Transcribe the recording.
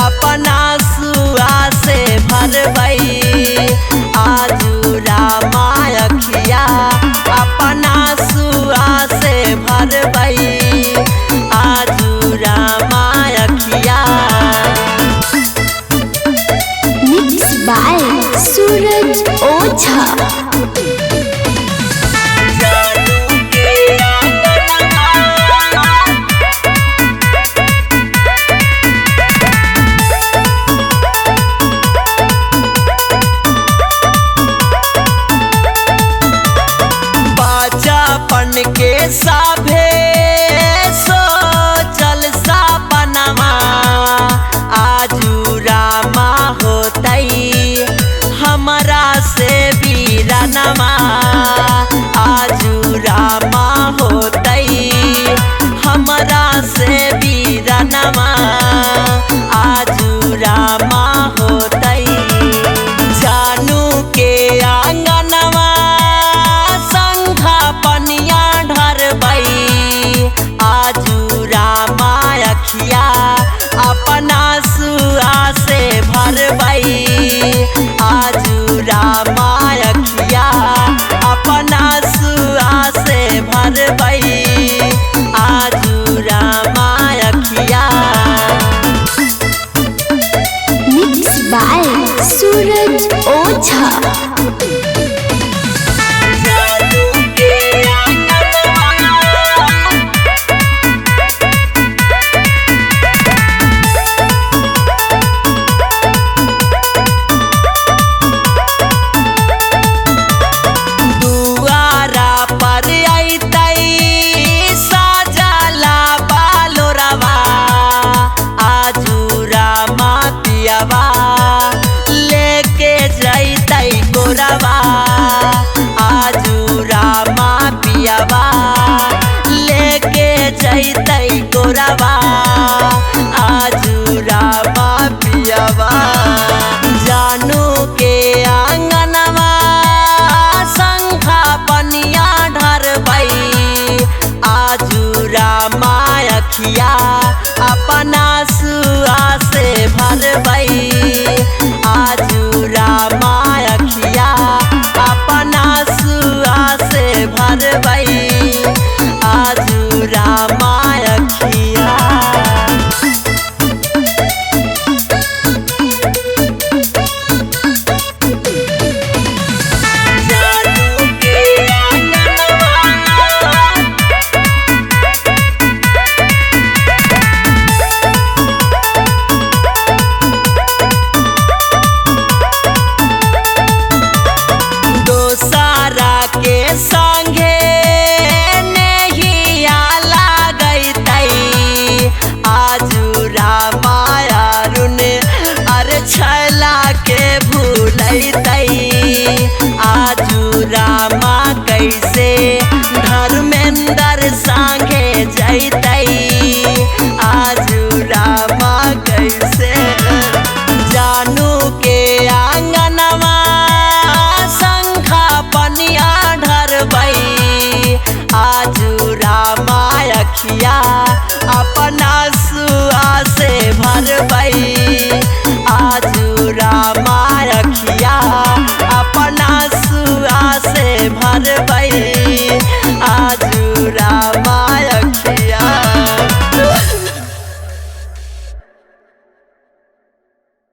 अपना सुआ से भरबई आजू रामा अखिया अपना सुआ से भरबई आजू रामा अखिया। मिक्स बाय सूरज ओझा। बचपन के सभे सोचल सपनमा आजू रामा होतई हमरा से वीरनमा आजू रामा होतई हमरा से वीरनमा आजू रामा होतई। जानू के आंगनवा पनिया ढरबई आजू रामा अखिया अपना सुआ से भरबई आजू रामा अखिया अपना सुआ से भरबई आजू रामा अखिया। मिक्स बाय सूरज ओझा। लेके जैतई गोरवा आजू रामा पियावा लेके जैतई गोरवा आजू रामा पियावा। जानू के आंगनवा शंखा पनिया ढरबई आजू रामा अखिया अपना सुआ से भरबई आजू रामा अखिया अपना सुआ से भरबई आजू रामा अखिया। सारा के संगे नहीं लागई आजू रामा अरुण अरे छैला के भूलई आजू रामा कैसे धर्मेंद्र संगे जैतई।